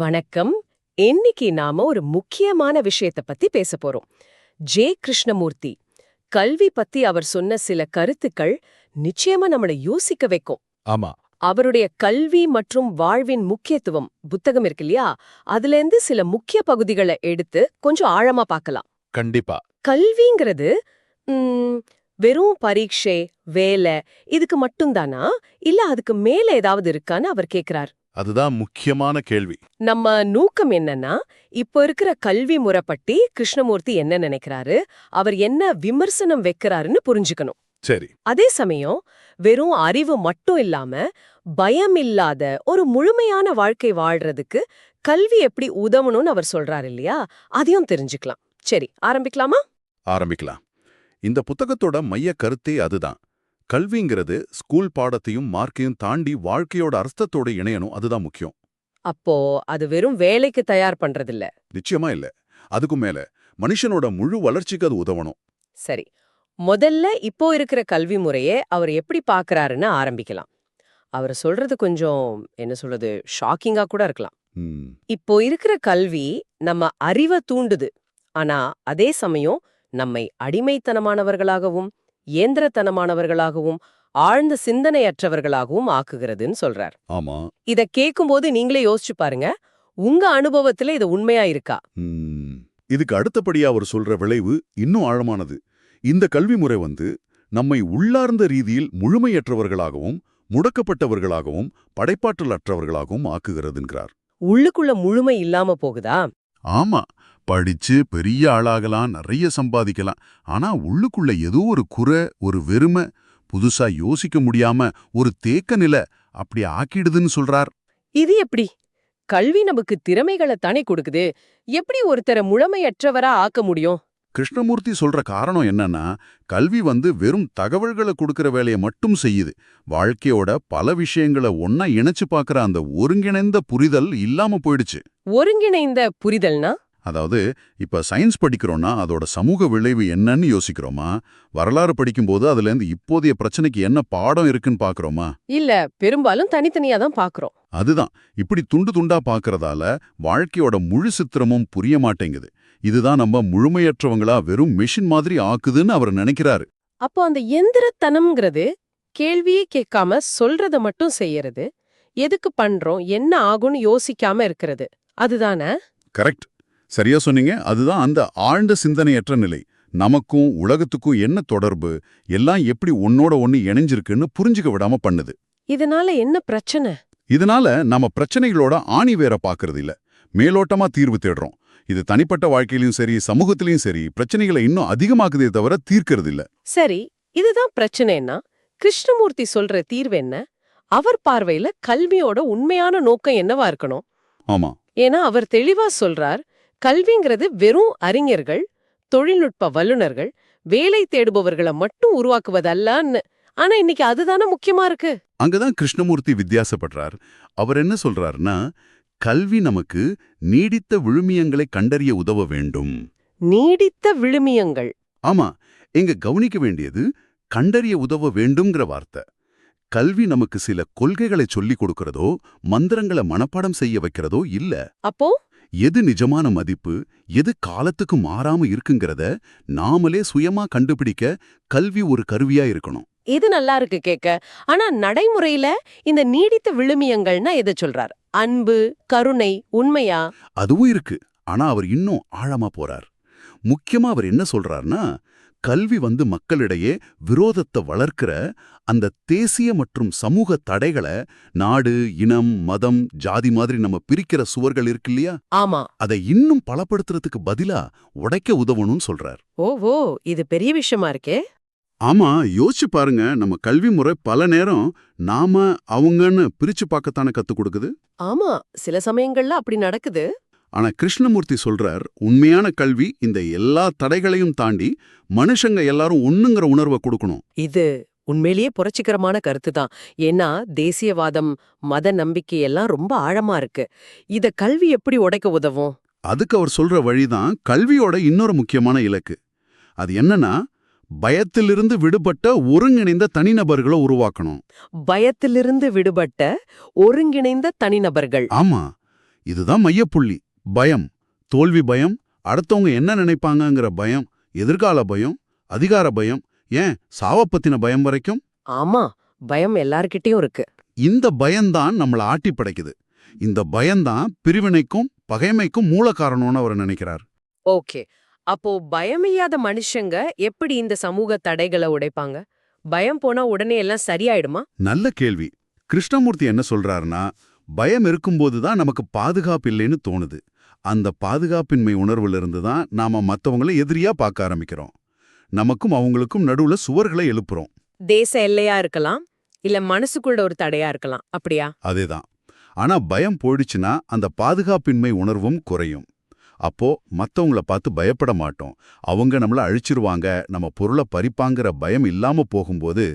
வணக்கம். இன்னைக்கு நாம ஒரு முக்கியமான விஷயத்தை பத்தி பேச போறோம். ஜே. கிருஷ்ணமூர்த்தி. கல்வி பத்தி அவர் சொன்ன சில கருத்துக்கள் நிச்சயமா நம்மள யோசிக்க வைக்கும். ஆமா. அவருடைய கல்வி மற்றும் வாழ்வின் முக்கியத்துவம் புத்தகம் இருக்கு இல்லையா, அதுல இருந்து சில முக்கிய பகுதிகளை எடுத்து கொஞ்சம் ஆழமா பார்க்கலாம். கண்டிப்பா. கல்விங்கிறது வெறும் பரீட்சை, வேலை இதுக்கு மட்டும்தானா, இல்ல அதுக்கு மேல ஏதாவது இருக்கான்னு அவர் கேக்குறார். அதுதான் முக்கியமான கேள்வி. நம்ம நோக்கம் என்னன்னா, இப்ப இருக்கிற கல்வி முறைப்பட்டி கிருஷ்ணமூர்த்தி என்ன நினைக்கிறாரு, அவர் என்ன விமர்சனம் வைக்கிறாருன்னு புரிஞ்சுக்கணும். சரி. அதே சமயம் வெறும் அறிவு மட்டும் இல்லாம பயம் இல்லாத ஒரு முழுமையான வாழ்க்கை வாழ்றதுக்கு கல்வி எப்படி உதவணும்னு அவர் சொல்றாரு இல்லையா, அதையும் தெரிஞ்சுக்கலாம். சரி, ஆரம்பிக்கலாமா? ஆரம்பிக்கலாம். இந்த புத்தகத்தோட மைய கருத்தே அதுதான். கல்விங்கிறது ஸ்கூல் பாடத்தையும் மார்க்கையும் தாண்டி வாழ்க்கையோட அர்த்தத்தோட இணையணும், அதுதான் முக்கியம். அப்போ அது வெறும் வேலைக்கு தயார் பண்றதில்ல. நிச்சயமா இல்ல. அதுக்கும் மேல மனுஷனோட முழு வளர்ச்சிக்கு அது உதவணும். சரி, முதல்ல இப்போ இருக்கிற கல்வி முறையே அவர் எப்படி பார்க்கறாருன்னு ஆரம்பிக்கலாம். அவர் சொல்றது கொஞ்சம் என்ன சொல்றது, ஷாக்கிங்கா கூட இருக்கலாம். இப்போ இருக்கிற கல்வி நம்ம அறிவை தூண்டுது, ஆனா அதே சமயம் நம்மை அடிமைத்தனமானவர்களாகவும் இயந்திரத்தனமானவர்களாகவும் ஆழ்ந்த சிந்தனையற்றவர்களாகவும் ஆக்குகிறதுன்னு சொல்றார். ஆமா. இத கேட்கும்போது நீங்களே யோசிச்சு பாருங்க, உங்க அனுபவத்துல இது உண்மையா இருக்கா? இதுக்கு அடுத்தபடியா அவர் சொல்ற விளைவு இன்னும் ஆழமானது. இந்த கல்வி முறை நம்மை உள்ளார்ந்த ரீதியில் முழுமையற்றவர்களாகவும் முடக்கப்பட்டவர்களாகவும் படைப்பாற்றல் அற்றவர்களாகவும் ஆக்குகிறதுங்கிறார். உள்ளுக்குள்ள முழுமை இல்லாம போகுதா? ஆமா. படிச்சு பெரிய ஆளாகலாம், நிறைய சம்பாதிக்கலாம். ஆனா உள்ளுக்குள்ள ஏதோ ஒரு குறை, ஒரு வெறுமை, புதுசா யோசிக்க முடியாம ஒரு தேக்க நிலை அப்படி ஆக்கிடுதுன்னு சொல்றார். இது எப்படி? கல்வி நமக்கு திறமைகளை தானே கொடுக்குது, எப்படி ஒருத்தரை முழுமையற்றவரா ஆக்க முடியும்? கிருஷ்ணமூர்த்தி சொல்ற காரணம் என்னன்னா, கல்வி வெறும் தகவல்களை கொடுக்கிற வேலையை மட்டும் செய்யுது. வாழ்க்கையோட பல விஷயங்களை ஒன்னா இணைச்சு பார்க்கற அந்த ஒருங்கிணைந்த புரிதல் இல்லாம போயிடுச்சு. ஒருங்கிணைந்த புரிதல்னா? அதாவது, இப்ப சயின்ஸ் படிக்கிறோம்னா அதோட சமூக விளைவு என்னன்னு யோசிக்கிறோமா? வரலாறு படிக்கும்போது அதுல இருந்து இப்போதைய பிரச்சனைக்கு என்ன பாடம் இருக்குன்னு பாக்குறோமா? இல்ல, பெரும்பாலும் தனித்தனியா தான் பாக்குறோம். அதுதான். இப்படி துண்டு துண்டா பாக்குறதால வாழ்க்கையோட முழு சித்திரமும் புரிய மாட்டேங்குது. இதுதான் நம்ம முழுமையற்றவங்களா வெறும் மெஷின் மாதிரி ஆக்குதுன்னு அவர் நினைக்கிறாரு. அப்போ அந்த எந்திரத்தனம்ங்கிறது கேள்வியே கேட்காம சொல்றத மட்டும் செய்யறது, எதுக்கு பண்றோம், என்ன ஆகும்னு யோசிக்காம இருக்கிறது, அதுதானே? கரெக்ட். சரியா சொன்னீங்க. அதுதான் அந்த ஆழ்ந்த சிந்தனையற்ற நிலை. நமக்கும் உலகத்துக்கும் என்ன தொடர்பு, எல்லாம் எப்படி ஒன்னோட ஒன்னு இணைஞ்சிருக்குன்னு புரிஞ்சுக்க விடாம பண்ணுது. இதனால என்ன பிரச்சனை? இதனால நம்ம பிரச்சனைகளோட ஆணி வேற பாக்குறது இல்ல, மேலோட்டமா தீர்வு தேடுறோம். இது தனிப்பட்ட வாழ்க்கையிலும் சரி, சமூகத்திலையும் சரி, பிரச்சனைகளை இன்னும் அதிகமாக்குதே தவிர தீர்க்கிறது இல்ல. சரி, இதுதான் பிரச்சனைன்னா கிருஷ்ணமூர்த்தி சொல்ற தீர்வு என்ன? அவர் பார்வையில கல்வியோட உண்மையான நோக்கம் என்னவா இருக்கணும்? ஆமா. ஏன்னா அவர் தெளிவா சொல்றார், கல்விங்கிறது வெறும் அறிஞர்கள், தொழில்நுட்ப வல்லுநர்கள், வேலை தேடுபவர்களை மட்டும் உருவாக்குவதல்லன்னு. ஆனா இன்னைக்கு அதுதானே முக்கியமா இருக்கு. அங்கதான் கிருஷ்ணமூர்த்தி வித்தியாசப்படுறார். அவர் என்ன சொல்றாருன்னா, கல்வி நமக்கு நீடித்த விழுமியங்களை கண்டறிய உதவ வேண்டும். நீடித்த விழுமியங்கள்? ஆமா. இங்க கவனிக்க வேண்டியது கண்டறிய உதவ வேண்டும்ங்கிற வார்த்தை. கல்வி நமக்கு சில கொள்கைகளை சொல்லிக் கொடுக்கறதோ, மந்திரங்களை மனப்பாடம் செய்ய வைக்கிறதோ இல்ல. அப்போ எது நிஜமான மதிப்பு, எது காலத்துக்கு மாறாம இருக்குங்கிறத நாமளே சுயமா கண்டுபிடிக்க கல்வி ஒரு கருவியா இருக்கணும். இது நல்லா இருக்கு கேட்க. ஆனா நடைமுறையில இந்த நீடித்த விழுமியங்கள்னா எதை சொல்றார்? அன்பு, கருணை, உண்மையா? அதுவும் இருக்கு. ஆனா அவர் இன்னும் ஆழமா போறார். முக்கியமா அவர் என்ன சொல்றார்னா, கல்வி மக்களிடையே விரோதத்தை வளர்க்கிற அந்த தேசிய மற்றும் சமூக தடைகளை, நாடு, இனம், மதம், ஜாதி மாதிரி நம்ம பிரிக்கிற சுவர்கள் இருக்கு இல்லையா, ஆமா, அதை இன்னும் பலப்படுத்துறதுக்கு பதிலா உடைக்க உதவணும்னு சொல்றார். ஓஹோ, இது பெரிய விஷயமா இருக்கே. ஆமா, யோசிச்சு பாருங்க. நம்ம கல்வி முறை பல நேரம் நாம அவங்கன்னு பிரிச்சு பார்க்கத்தானே கத்துக் கொடுக்குது. ஆமா, சில சமயங்கள்ல அப்படி நடக்குது. ஆனா கிருஷ்ணமூர்த்தி சொல்றார், உண்மையான கல்வி இந்த எல்லா தடைகளையும் தாண்டி மனுஷங்க எல்லாரும் ஒண்ணுங்கிற உணர்வை கொடுக்கணும். இது உண்மையிலேயே புரட்சிகரமான கருத்து தான். ஏன்னா தேசியவாதம், மத நம்பிக்கை எல்லாம் ரொம்ப ஆழமா இருக்கு. இத கல்வி எப்படி உடைக்க உதவும்? அதுக்கு அவர் சொல்ற வழிதான் கல்வியோட இன்னொரு முக்கியமான இலக்கு. அது என்னன்னா, பயத்திலிருந்து விடுபட்ட ஒருங்கிணைந்த தனிநபர்களை உருவாக்கணும். பயத்திலிருந்து விடுபட்ட ஒருங்கிணைந்த தனிநபர்கள்? ஆமா. இதுதான் மையப்புள்ளி. பயம், தோல்வி பயம், அடுத்தவங்க என்ன நினைப்பாங்கங்கிற பயம், எதிர்கால பயம், அதிகார பயம், ஏன் சாவப் பத்தின பயம் வரைக்கும். ஆமா, பயம் எல்லார்கிட்டயும் இருக்கு. இந்த பயம்தான் நம்மள ஆட்டி படைக்குது. இந்த பயம்தான் பிரிவினைக்கும் பகைமைக்கும் மூல காரணம்னு அவர் நினைக்கிறார். ஓகே, அப்போ பயமில்லாத மனுஷங்க எப்படி இந்த சமூக தடைகளை உடைப்பாங்க? பயம் போனா உடனே எல்லாம் சரியாயிடுமா? நல்ல கேள்வி. கிருஷ்ணமூர்த்தி என்ன சொல்றாருன்னா, பயம் இருக்கும்போது தான் நமக்கு பாதுகாப்பு இல்லைன்னு தோணுது. அந்த பாதுகாப்பின்மை உணர்வுல தான் நாம மத்தவங்கள எதிரியா பார்க்க ஆரம்பிக்கிறோம். நமக்கும் அவங்களுக்கும் நடுவுல சுவர்களை எழுப்புறோம். தேச எல்லையா இருக்கலாம், இல்ல மனசுக்குள்ள ஒரு தடையா இருக்கலாம், அப்படியா? அதேதான். ஆனா பயம் போயிடுச்சுன்னா அந்த பாதுகாப்பின்மை உணர்வும் குறையும். அப்போ மத்தவங்கள பார்த்து பயப்பட மாட்டோம். அவங்க நம்மள அழிச்சிருவாங்க, நம்ம பொருளை பறிப்பாங்கிற பயம் இல்லாம போகும்போது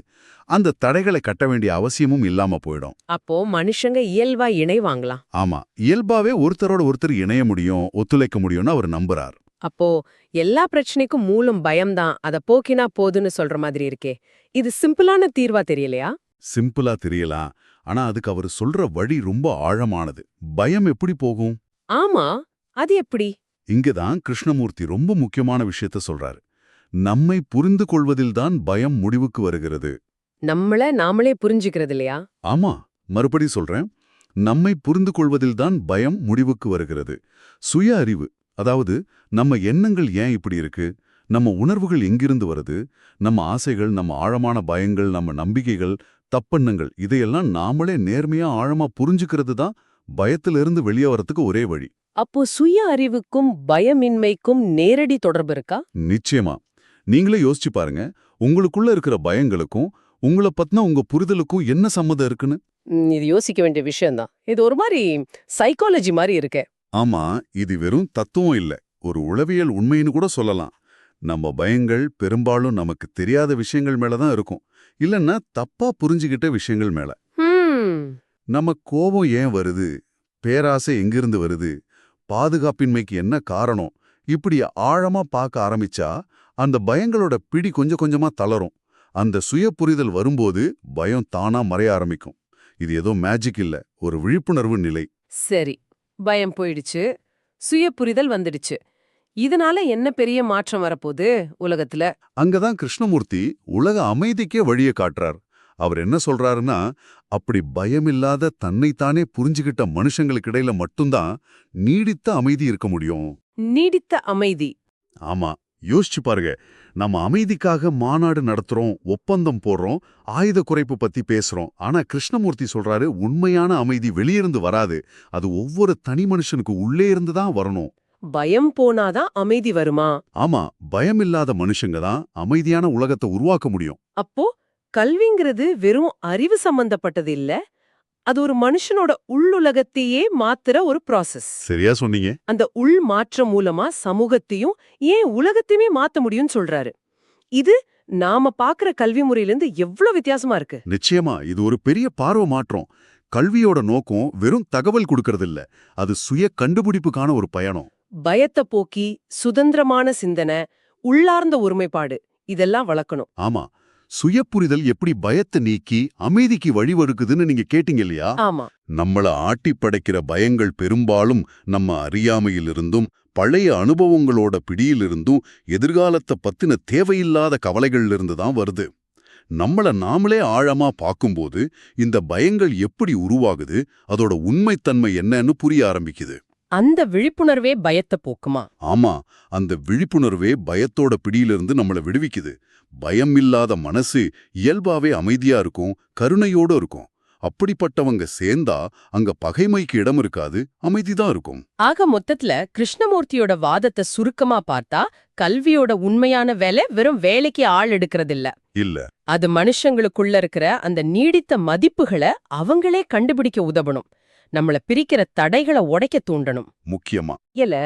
அந்த தடைகளை கட்ட வேண்டிய அவசியமும் இல்லாம போயிடும். அப்போ மனுஷங்க இயல்பா இணைவாங்களா? ஆமா, இயல்பாவே ஒருத்தரோட ஒருத்தர் இணைய முடியும், ஒத்துழைக்க முடியும்னு அவர் நம்புறார். அப்போ எல்லா பிரச்சனைக்கும் மூலம் பயம்தான், அத போக்கினா போதுன்னு சொல்ற மாதிரி இருக்கே. இது சிம்பிளான தீர்வா தெரியலையா? சிம்பிளா தெரியலாம், ஆனா அதுக்கு அவர் சொல்ற வழி ரொம்ப ஆழமானது. பயம் எப்படி போகும்? ஆமா, அது எப்படி? இங்கதான் கிருஷ்ணமூர்த்தி ரொம்ப முக்கியமான விஷயத்த சொல்றாரு. நம்மை புரிந்து கொள்வதில்தான் பயம் முடிவுக்கு வருகிறது. நம்மள நாமளே புரிஞ்சுக்கிறது இல்லையா? ஆமா, மறுபடி சொல்றேன். நம்மை புரிந்து கொள்வதில்தான் பயம் முடிவுக்கு வருகிறது. சுய அறிவு, அதாவது நம்ம எண்ணங்கள் ஏன் இப்படி இருக்கு, நம்ம உணர்வுகள் எங்கிருந்து வருது, நம்ம ஆசைகள், நம்ம ஆழமான பயங்கள், நம்ம நம்பிக்கைகள், தப்பெண்ணங்கள், இதையெல்லாம் நாமளே நேர்மையா ஆழமா புரிஞ்சுக்கிறது தான் பயத்திலிருந்து வெளியே வரத்துக்கு ஒரே வழி. அப்போ சுய அறிவுக்கும் பயமின்மைக்கும் நேரடி தொடர்பு இருக்கா? நிச்சயமா. நீங்களே யோசிச்சு பாருங்க, உங்களுக்குள்ள இருக்கிற பயங்களுக்கும் உங்கள பத்தின உங்க புரிதலுக்கும் என்ன சம்மதம் இருக்குன்னு. இது யோசிக்க வேண்டிய விஷயம்தான். இது ஒரு மாதிரி சைக்காலஜி மாதிரி இருக்கே. ஆமா, இது வெறும் தத்துவம் இல்ல, ஒரு உளவியல் உண்மைன்னு கூட சொல்லலாம். நம்ம பயங்கள் பெரும்பாலும் நமக்கு தெரியாத விஷயங்கள் மேல தான் இருக்கும், இல்லன்னா தப்பா புரிஞ்சுகிட்ட விஷயங்கள் மேல. நம்ம கோபம் ஏன் வருது, பேராசை எங்கிருந்து வருது, பாதுகாப்பின்மைக்கு என்ன காரணம், இப்படி ஆழமா பார்க்க ஆரம்பிச்சா அந்த பயங்களோட பிடி கொஞ்சம் கொஞ்சமா தளரும். அந்த சுய புரிதல் வரும்போது பயம் தானா மறைய ஆரம்பிக்கும். இது ஏதோ மேஜிக் இல்ல, ஒரு விழிப்புணர்வு நிலை. சரி, பயம் போயிடுச்சு, சுய புரிதல் வந்துடுச்சு. இதனால என்ன பெரிய மாற்றம் வரப்போகுது உலகத்துல? அங்கதான் கிருஷ்ணமூர்த்தி உலக அமைதிக்கே வழியை காட்டுறார். அவர் என்ன சொல்றாருன்னா, அப்படி பயமில்லாத தன்னைத்தானே புரிஞ்சுகிட்ட மனுஷங்களுக்கு இடையில மட்டும்தான் நீடித்த அமைதி இருக்க முடியும். நீடித்த அமைதி? ஆமா, யோசிச்சு பாருங்க. நம்ம அமைதிக்காக மாநாடு நடத்துறோம், ஒப்பந்தம் போடுறோம், ஆயுத குறைப்பு பத்தி பேசுறோம். ஆனா கிருஷ்ணமூர்த்தி சொல்றாரு, உண்மையான அமைதி வெளியிருந்து வராது, அது ஒவ்வொரு தனி மனுஷனுக்கு உள்ளே இருந்து தான் வரணும். பயம் போனாதான் அமைதி வருமா? ஆமா, பயமில்லாத மனுஷங்க தான் அமைதியான உலகத்தை உருவாக்க முடியும். அப்போ கல்விங்கிறது வெறும் அறிவு சம்பந்தப்பட்டது இல்ல, அது ஒரு மனுஷனோட உள்ளுலகத்தையே மாத்துற ஒரு ப்ராசஸ். சரியா சொன்னீங்க. அந்த உள் மாற்றம் மூலமா சமூகத்தையும் ஏன் உலகத்தையுமே மாத்த முடியும்னு சொல்றாரு. இது நாம பாக்குற கல்வி முறையிலிருந்து எவ்வளவு வித்தியாசமா இருக்கு. நிச்சயமா, இது ஒரு பெரிய பார்வை மாற்றம். கல்வியோட நோக்கம் வெறும் தகவல் கொடுக்கறது இல்ல, அது சுய கண்டுபிடிப்புக்கான ஒரு பயணம். பயத்தை போக்கி சுதந்திரமான சிந்தனை, உள்ளார்ந்த ஒருமைப்பாடு, இதெல்லாம் வளர்க்கணும். ஆமா, சுய புரிதல் எப்படி பயத்தை நீக்கி அமைதிக்கு வழிவகுக்குதுன்னு நீங்க கேட்டீங்க இல்லையா? ஆமா, நம்மள ஆட்டி படைக்கிற பயங்கள் பெரும்பாலும் நம்ம அறியாமையிலிருந்தும் பழைய அனுபவங்களோட பிடியிலிருந்தும் எதிர்காலத்தை பத்தின தேவையில்லாத கவலைகள்லிருந்து தான் வருது. நம்மள நாமளே ஆழமா பார்க்கும்போது இந்த பயங்கள் எப்படி உருவாகுது, அதோட உண்மைத்தன்மை என்னன்னு புரிய ஆரம்பிக்குது. அந்த விழிப்புணர்வே பயத்தை போக்குமா? ஆமா, அந்த விழிப்புணர்வே பயத்தோட பிடியிலிருந்து நம்மள விடுவிக்குது. பயம் இல்லாத மனசு இயல்பாவே அமைதியா இருக்கும், கருணையோட இருக்கும். அப்படிப்பட்டவங்க சேர்ந்தா அங்க பகைமைக்கு இடம் இருக்காது, அமைதிதான் இருக்கும். ஆக மொத்தத்துல கிருஷ்ணமூர்த்தியோட வாதத்தை சுருக்கமா பார்த்தா, கல்வியோட உண்மையான வேலை வெறும் வேலைக்கு ஆள் எடுக்கிறதில்ல. இல்ல, அது மனுஷங்களுக்குள்ள இருக்கிற அந்த நீடித்த மதிப்புகளை அவங்களே கண்டுபிடிக்க உதவணும். நம்மள பிரிக்கிற தடைகளை உடைக்க தூண்டணும். முக்கியமா. இல்ல,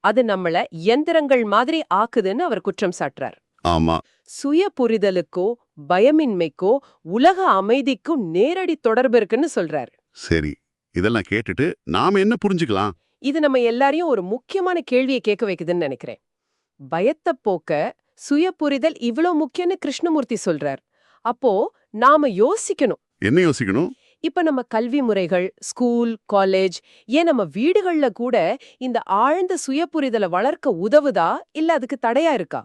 அது நம்மள இயந்திரங்கள் மாதிரி ஆக்குதுன்னு அவர் குற்றம் சாட்டுறார். ஆமா, சுய புரிதலுக்கோ பயமின்மைக்கோ உலக அமைதிக்கும் நேரடி தொடர்பு இருக்குன்னு சொல்றார். சரி, இதெல்லாம் கேட்டுட்டு நாம என்ன புரிஞ்சுக்கலாம்? இது நம்ம எல்லாரையும் ஒரு முக்கியமான கேள்வியை கேட்க வைக்குதுன்னு நினைக்கிறேன். பயத்தை போக்க சுய புரிதல் இவ்ளோ முக்கியம்னு கிருஷ்ணமூர்த்தி சொல்றார். அப்போ நாம யோசிக்கணும். என்ன யோசிக்கணும்? இப்ப நம்ம கல்வி முறைகள், ஸ்கூல், காலேஜ், ஏன் நம்ம வீடுகள்ல கூட இந்த ஆழ்ந்த சுயபுரிதலை வளர்க்க உதவுதா இல்ல அதுக்கு தடையா இருக்கா?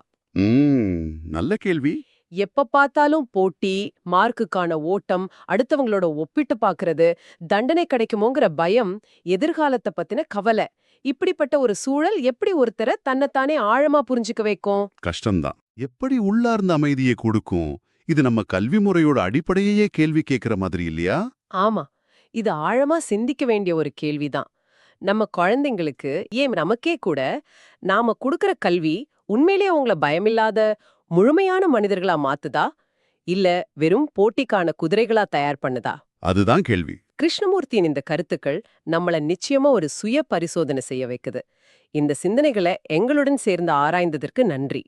நல்ல கேள்வி. எப்ப பார்த்தாலும் போட்டி, மார்க்குக்கான ஓட்டம், அடுத்தவங்களோட ஒப்பிட்டு பார்க்கறது, தண்டனை கிடைக்குமோங்கிற பயம், எதிர்காலத்த பத்தின கவலை, இப்படிப்பட்ட ஒரு சூழல் எப்படி ஒருத்தர தன்னைத்தானே ஆழமா புரிஞ்சுக்க வைக்கும்? கஷ்டம்தான். எப்படி உள்ளார்ந்த அமைதியை கொடுக்கும்? இது நம்ம கல்வி முறையோட அடிப்படையே கேள்வி கேட்கிற மாதிரி இல்லையா? ஆமா, இது ஆழமா சிந்திக்க வேண்டிய ஒரு கேள்விதான். நம்ம குழந்தைங்களுக்கு, ஏன் நமக்கே கூட, நாம குடுக்கற கல்வி உண்மையிலேயே அவங்கள பயமில்லாத முழுமையான மனிதர்களா மாத்துதா? இல்ல வெறும் போட்டிக்கான குதிரைகளா தயார் பண்ணுதா? அதுதான் கேள்வி. கிருஷ்ணமூர்த்தியின் இந்த கருத்துக்கள் நம்மள நிச்சயமா ஒரு சுய பரிசோதனை செய்ய வைக்குது. இந்த சிந்தனைகளை எங்களுடன் சேர்ந்து ஆராய்ந்ததற்கு நன்றி.